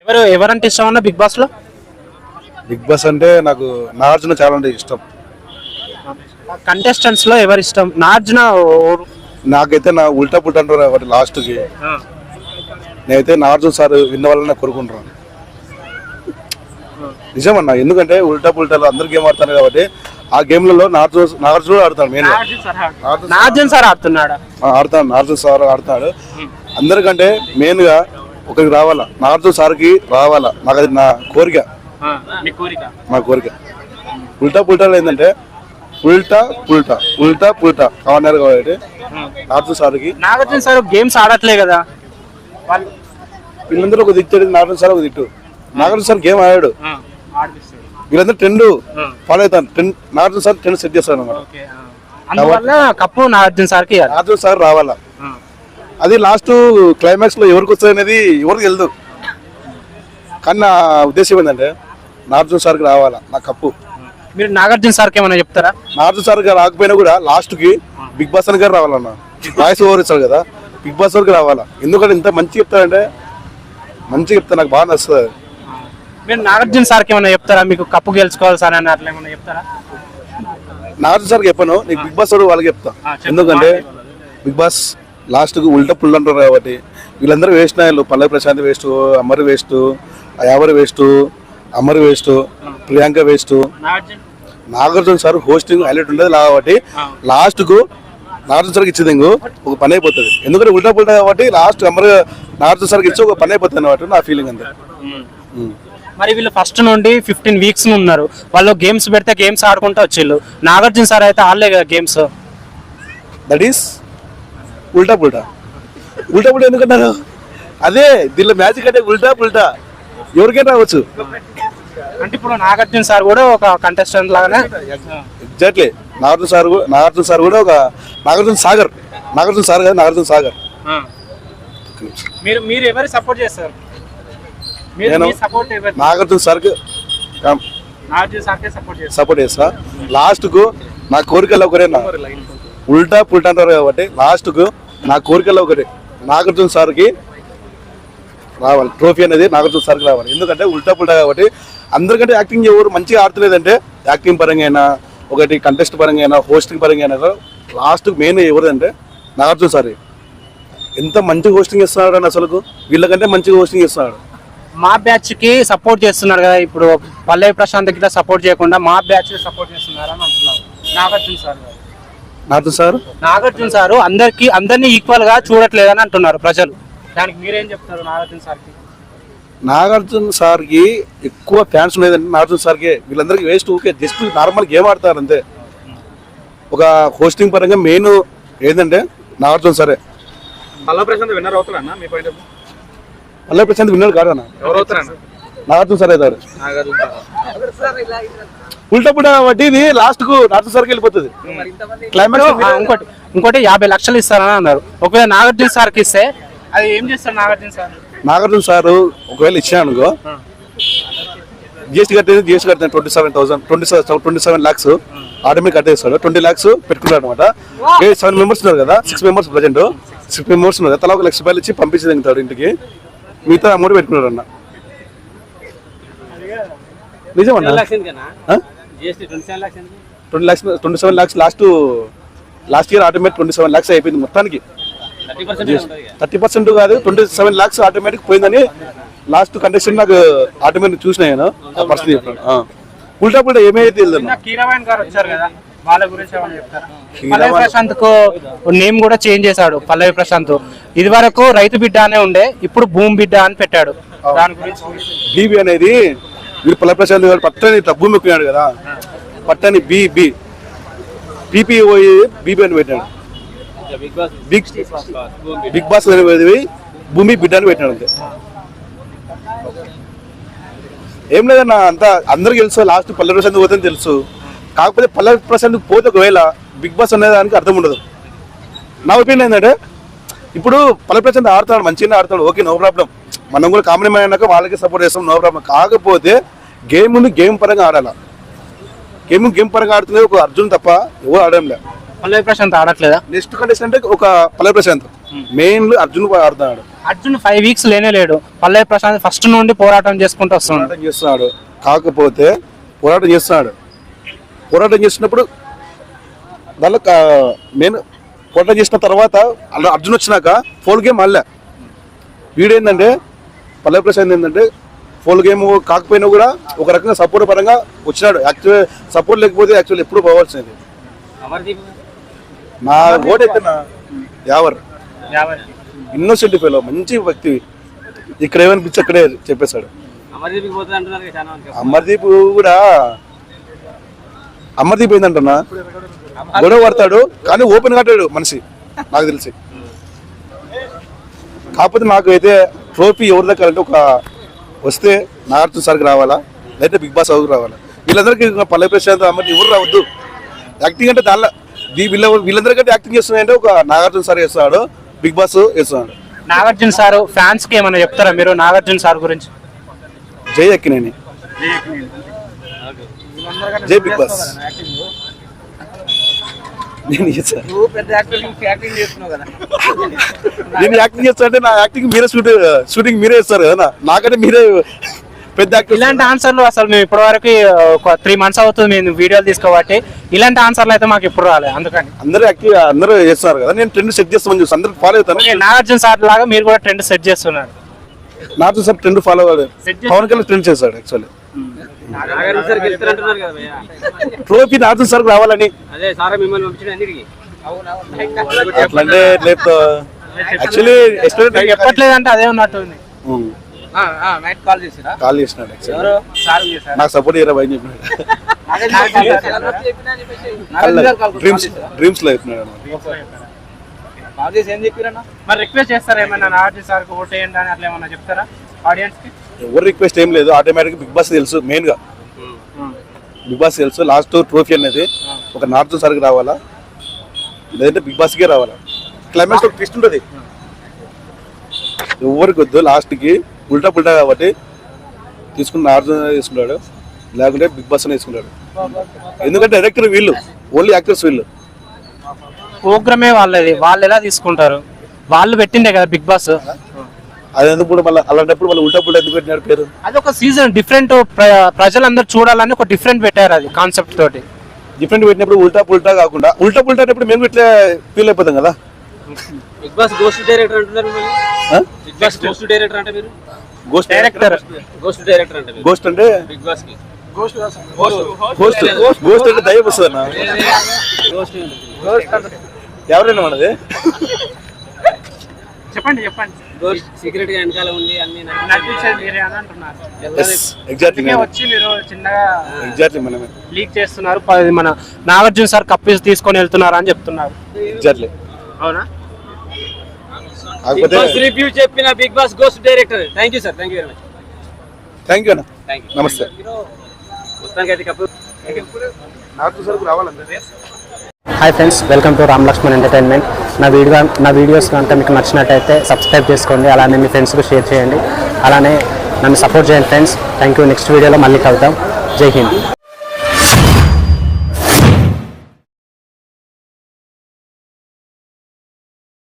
ఎవరంటే ఇష్టం అన్న బిగ్ బాస్ లో? బిగ్ బాస్ అంటే నాకు నాగార్జున చాలా అంటే ఇష్టం. కంటెస్టెంట్స్ లో ఎవరు ఇష్టం? నాగార్జున. నాకైతే నా ఉల్టా పుల్టా అంటారు కాబట్టి లాస్ట్కి నేనైతే నాగార్జున సార్ విన్న వాళ్ళని కోరుకుంటున్నాను. నిజమన్నా, ఎందుకంటే ఉల్టా పుల్టాలు అందరు గేమ్ ఆడతారు కాబట్టి ఆ గేమ్లలో నాగార్జున ఆడతాడు. మెయిన్ నాగార్జున సార్ ఆడుతున్నాడు. నాగార్జున సార్ ఆడుతున్నాడు. అందరికంటే మెయిన్ గా ఒకరికి రావాలా, నాగార్జున సార్కి రావాలా. నాకు అది నా కోరిక. మా కోరిక ఉల్టా పుల్టాలు ఏంటంటే ఉల్టా పుల్టా ఉల్టా పుల్టా కావాలి కాబట్టి నాగార్జున సార్కి. నాగార్జున సార్ గేమ్స్ ఆడట్లే కదా, వీళ్ళందరూ ఒక దిట్టు, నాగార్జున సార్ ఒక దిట్టు. నాగార్జున సార్ గేమ్ ఆడాడు, వీళ్ళందరూ ట్రెండ్ ఫాలో అవుతాను. నాగార్జున సార్ ట్రెండ్ సెట్ చేస్తాను అన్నమాట. కప్పు నాగార్జున సార్కి. నాగార్జున సార్ రావాలా. అది లాస్ట్ క్లైమాక్స్ లో ఎవరికి వస్తుంది అనేది ఎవరికి తెలియదు. కానీ నా ఉద్దేశం ఏంటంటే నాగార్జున సార్కి రావాలా నా కప్పు. మీరు నాగార్జున సార్కి ఏమైనా చెప్తారా? నాగార్జున సార్ గారు రాకపోయినా కూడా లాస్ట్ కి బిగ్ బాస్ అని గారు రావాలన్న. వాయిస్ ఓవర్ ఇస్తాడు కదా, బిగ్ బాస్ వరకు రావాలా. ఎందుకంటే ఇంత మంచి చెప్తాడంటే మంచిగా చెప్తా, నాకు బాగా నచ్చుతుంది. మీరు నాగార్జున సార్కి ఏమైనా చెప్తారా? మీకు కప్పు గెలుచుకోవాలి సార్ అని అట్లా ఏమైనా చెప్తారా? నాగార్జున సార్కి చెప్పాను, నీకు బిగ్ బాస్ వాడు వాళ్ళకి చెప్తా. ఎందుకంటే బిగ్ బాస్ లాస్ట్ కు ఉల్టా పుల్ అంటారు కాబట్టి వీళ్ళందరూ వేస్ట్ నాయలు. Pallavi Prashanth waste, Amar waste, Yawar waste, Amar waste, Priyanka waste. Nagarjuna sir hosting highlight ఉండదు కాబట్టి లాస్ట్ కు నాగార్జున సార్కి ఇచ్చేది ఒక పని అయిపోతుంది. ఎందుకంటే ఉల్టా పుల్టా కాబట్టి లాస్ట్ నాగార్జున సార్కి ఇచ్చి ఒక పని అయిపోతుంది అన్నమాట నా ఫీలింగ్ అంతే. మరి వీళ్ళు ఫస్ట్ నుండి 15 వీక్స్ ఉన్నారు, వాళ్ళు గేమ్స్ పెడితే గేమ్స్ ఆడుకుంటూ వచ్చిళ్ళు. నాగార్జున సార్ అయితే ఆడలే కదా గేమ్స్. దట్ ఈస్ ఉల్టా పుల్టా. ఉల్టా పుల్టా ఎందుకంటారు? అదే దీనిలో మ్యాజిక్ అంటే ఉల్టా పుల్టా ఎవరికైనా రావచ్చు. అంటే ఇప్పుడు నాగార్జున సార్ కూడా ఒక కంటెస్టెంట్ లాగానే. ఎగ్జాక్ట్లీ. నాగార్జున సార్ కూడా ఒక నాగార్జున సాగర్ కదా, నాగార్జున సాగర్. మీరు ఎవరు సపోర్ట్ చేస్తారు? నాగార్జున సార్కి సపోర్ట్ చేస్తా. లాస్ట్ కు నా కోరికల్లో ఒకరే, ఉల్టా పుల్టా అంటారు కాబట్టి లాస్ట్ కు నా కోరికల్లో ఒకరే నాగార్జున సార్కి రావాలి. ట్రోఫీ అనేది నాగార్జున సార్కి రావాలి. ఎందుకంటే ఉల్టా పుల్టా కాబట్టి అందరికంటే యాక్టింగ్ ఎవరు మంచిగా ఆడుతులేదంటే యాక్టింగ్ పరంగా అయినా, ఒకటి కంటెస్ట్ పరంగా అయినా, హోస్టింగ్ పరంగా అయినా లాస్ట్ మెయిన్ ఎవరంటే నాగార్జున సార్. ఎంత మంచిగా హోస్టింగ్ ఇస్తున్నాడు అని అసలు వీళ్ళకంటే మంచిగా హోస్టింగ్ ఇస్తున్నాడు. మా బ్యాచ్ కి సపోర్ట్ చేస్తున్నారు కదా, ఇప్పుడు పల్లవి ప్రశాంత్ కి సపోర్ట్ చేయకుండా మా బ్యాచ్ కి సపోర్ట్ చేస్తున్నారు అని అంటున్నారు నాగార్జున సార్ అందరినీ ఈక్వల్ గా చూడట్లేదని అంటున్నారు ప్రజలు. దానికి మీరేం చెప్తారు? నాగార్జున సార్కి ఎక్కువ ఫ్యాన్స్ లేదంటే నాగార్జున సార్కి. వీళ్ళందరికీ waste. Okay, just normal game ఆడతారు అంతే. ఒక హోస్టింగ్ పరంగా మెయిన్ ఏంటంటే నాగార్జున సారే. పల్లవి ప్రశాంత్ విన్నర్ అవుతారన్నా మీ పాయింట్? పల్లవి ప్రశాంత్ విన్నర్ కాదు అన్న, నాగార్జున సార్ అవుతారు. ఉల్టా పుల్టా కాబట్టి ఇది లాస్ట్ కు నాగార్జున సార్కి వెళ్ళిపోతుంది క్లైమాక్స్. ఇంకోటి 50 లక్షలు ఇస్తారని అన్నారు. ఒకవేళ నాగార్జున సార్కి ఇస్తే అది ఏం చేస్తారు నాగార్జున సార్? ఒకవేళ ఇచ్చాను అనుకో, జిఎస్టీ కట్టేది 27 lakhs ఆటోమేటిక్ కట్టేస్తాడు. 20 lakhs పెట్టుకుంటాడు అనమాట. 7 members ఉన్నారు కదా, 6 members ప్రజెంట్ 6 members ఉన్నారు కదా, తలా 1 లక్ష రూపాయలు ఇచ్చి పంపించేది ఇంటికి. మిగతా అమౌంట్ పెట్టుకున్నాడు అన్న. నిజమన్నా, 27 lakhs last year automatic 27 lakhs అయిపోయింది మొత్తానికి. 30% కాదు, 27 lakhs ఆటోమేటిక్ పోయిందని లాస్ట్ కంటెస్టెంట్ నాకు ఆటోమేటిక్ చూసిన నేను ఆ పరిస్థితి చెప్పాను. ఉల్టా పుల్టా ఏమైతే పల్లవి ప్రశాంత్ కు నేమ్ కూడా చేంజ్ చేశాడు. పల్లవి ప్రశాంత్ ఇది వరకు రైతు బిడ్డ అనే ఉండే, ఇప్పుడు భూమి బిడ్డ అని పెట్టాడు. దాని గురించి బీబీ అనేది వీరు పల్లవి ప్రశాంత్ గారు పట్టని భూమి ఎక్కున్నాడు కదా, పట్టని పీపీఓఈ బీబీ అని పెట్టాడు. బిగ్ బాస్ అనేది భూమి బిడ్డ అని పెట్టాడు అంతే. ఏం లేదన్నా, అంతా అందరికి తెలుసు. లాస్ట్ పల్లవి ప్రశాంత్ పోతుందని తెలుసు. కాకపోతే పల్లవి ప్రశాంత్ పోతే ఒకవేళ బిగ్ బాస్ అనేదానికి అర్థం ఉండదు. నా ఒపీనియన్ ఏంటంటే ఇప్పుడు పల్లవి ప్రశాంత్ ఆడతాడు, మంచిగానే ఆడతాడు, ఓకే, నో ప్రాబ్లం. మనం కూడా కామెడీ మ్యాన్ అయినాక వాళ్ళకి సపోర్ట్ చేస్తాం, నో ప్రాబ్లం. కాకపోతే గేమ్ పరంగా ఆడాల. గేమ్ పరంగా ఆడుతున్నది ఒక అర్జున్ తప్ప ఎవరు ఆడడం లేదు. పల్లవి ప్రశాంత్ ఆడట్లేదా? నెక్స్ట్ కంటెస్టెంట్ ఒక పల్లవి ప్రశాంత్, మెయిన్ అర్జున్ ఆడుతున్నాడు. అర్జున్ 5 వీక్స్ లేడు. పల్లవి ప్రశాంత్ ఫస్ట్ నుండి పోరాటం చేసుకుంటూ వస్తున్నాడు. పోరాటం చేస్తున్నాడు, కాకపోతే పోరాటం చేస్తున్నప్పుడు దానిలో నేను పోరాటం చేసిన తర్వాత అలా అర్జున్ వచ్చినాక ఫోల్ గేమ్ మళ్ళా వీడేంటంటే పల్లవి ప్రశాంత్ ఏంటంటే ఫోల్ గేమ్ కాకపోయినా కూడా ఒక రకంగా సపోర్ట్ పరంగా వచ్చినాడు. యాక్చువల్ సపోర్ట్ లేకపోతే యాక్చువల్ ఎప్పుడు పోవాల్సింది. నా ఓటు అయితే యావర్ ఇన్నోసెంట్ ఫెలో, మంచి వ్యక్తి. ఇక్కడ ఏమనిపించి అక్కడే చెప్పేశాడు. అమర్దీప్ కూడా అమర్దీప్ ఏంటంటున్నా గొడవ పడతాడు కానీ ఓపెన్ కట్టాడు మనిషి నాకు తెలిసి. కాకపోతే నాకు అయితే ట్రోఫీ ఎవరి దగ్గర అంటే ఒక వస్తే నాగార్జున సార్కి రావాలా, లేకపోతే బిగ్ బాస్ హౌస్కి రావాలా. వీళ్ళందరికీ పల్లవి ప్రశాంత్ అమర్దీప్ ఎవరు రావద్దు. యాక్టింగ్ అంటే దానిలో వీళ్ళందరికంటే యాక్టింగ్ చేస్తున్నాయంటే ఒక నాగార్జున సార్ చేస్తున్నాడు, బిగ్ బాస్ చేస్తున్నాడు. నాగార్జున సార్ ఫ్యాన్స్ కి ఏమైనా చెప్తారా మీరు నాగార్జున సార్ గురించి? జై అక్కినేని, జై బిగ్ బాస్. నేను యాక్టింగ్ చేస్తా అంటే నా యాక్టింగ్ మీరే షూటింగ్ మీరే చేస్తారు కదా, నాకంటే మీరే పెద్ద యాక్టర్. ఇలాంటి ఆన్సర్లు అసలు మేము ఇప్పటివరకు ఒక 3 months అవుతుంది మేము వీడియోలు తీసుకోబట్టి, ఇలాంటి ఆన్సర్లు అయితే మాకు ఎప్పుడు రాలేదు. అందుకని అందరూ చేస్తున్నారు కదా, నేను ట్రెండ్ సెట్ చేస్తామని చూసి అందరూ ఫాలో అవుతాను. నాగార్జున సార్ లాగా మీరు కూడా ట్రెండ్ సెట్ చేస్తున్నారు. నాగార్జున సార్ ట్రెండ్ ఫాలో అవ్వాలి, పవన్ కళ్యాణ్ ట్రెండ్ చేస్తాడు. యాక్చువల్లీ ట్రోఫీ నాగార్జున సార్ రావాలని అట్లంటే లేదు. యాక్చువల్లీ చెప్పట్లేదంటే అదే ఉన్నట్టుంది. కాల్ చేసినాడు, నాకు సపోర్ట్ చేయరా భయ చెప్పినాడు. డ్రీమ్స్ లో చెప్పినాడు. మరి రిక్వెస్ట్ చేస్తారా ఏమైనా నాగార్జున సార్ ఓట్ వేయండి అని అట్లా ఏమన్నా చెప్తారా ఆడియన్స్ కి? ఎవరు రిక్వెస్ట్ ఏం లేదు, ఆటోమేటిక్ బిగ్ బాస్ తెలుసు. మెయిన్ గా బిగ్ బాస్ తెలుసు లాస్ట్ ట్రోఫీ అనేది ఒక నాగార్జున సార్కి రావాలా, లేదంటే బిగ్ బాస్కే రావాలా. క్లైమాక్స్ ఒక ట్విస్ట్ ఉంటుంది, ఎవరికి వద్దు. లాస్ట్కి ఉల్టా కాబట్టి తీసుకుని నాగార్జున తీసుకున్నాడు, లేకుంటే బిగ్ బాస్ అనే తీసుకున్నాడు. ఎందుకంటే డైరెక్టర్ వీళ్ళు, ఓన్లీ యాక్టర్స్ వీళ్ళు. ప్రోగ్రామే వాళ్ళది, వాళ్ళు ఎలా తీసుకుంటారు? వాళ్ళు పెట్టిండే కదా బిగ్ బాస్. అది ఎందుకు మళ్ళీ అలాంటప్పుడు మళ్ళీ ఉల్టా ఎందుకు పెట్టినాడు పేరు? అది ఒక సీజన్ డిఫరెంట్, ప్రజలందరూ చూడాలని ఒక డిఫరెంట్ పెట్టారు. అది కాన్సెప్ట్ తోటి డిఫరెంట్ పెట్టినప్పుడు ఉల్టా కాకుండా ఉల్టా అనేప్పుడు మేము ఇట్లా ఫీల్ అయిపోతాం కదా. బిగ్ బాస్ గోస్ట్ డైరెక్టర్ అంటున్నారు. బిగ్ బాస్ గోస్ట్ డైరెక్టర్ అంటే మీరు గోస్ట్ డైరెక్టర్, గోస్ట్ డైరెక్టర్ అంటే గోస్ట్ అంటే బిగ్ బాస్ కి గోస్ట్ అంటే దయ్యం వస్తుంది అన్న. ఎవరైనా మనది చెప్పండి. గోస్ట్ సీక్రెట్ గా వెనకాల ఉండి అన్ని నటించేది మీరే అని అంటున్నారు. వచ్చి మీరు చిన్నగా మనమే లీక్ చేస్తున్నారు. మన నాగార్జున సార్ కప్పు తీసుకొని వెళ్తున్నారు అని చెప్తున్నారు. ఎగ్జాక్ట్లీ అవునా? బిగ్ బాస్ రివ్యూ చెప్పిన Big Boss ghost director. Thank you sir, thank you very much. Thank you అన్న, నమస్తే. మొత్తానికి అయితే కప్పు నాగార్జున సార్కి రావాలంటే. Hi friends, welcome to Ram Lakshman entertainment. నా వీడియోస్ కనుక మీకు నచ్చినట్టయితే సబ్స్క్రైబ్ చేసుకోండి, అలానే మీ ఫ్రెండ్స్కి షేర్ చేయండి, అలానే నన్ను సపోర్ట్ చేయండి ఫ్రెండ్స్. Thank you. నెక్స్ట్ వీడియోలో మళ్ళీ కలుద్దాం. జై హింద్.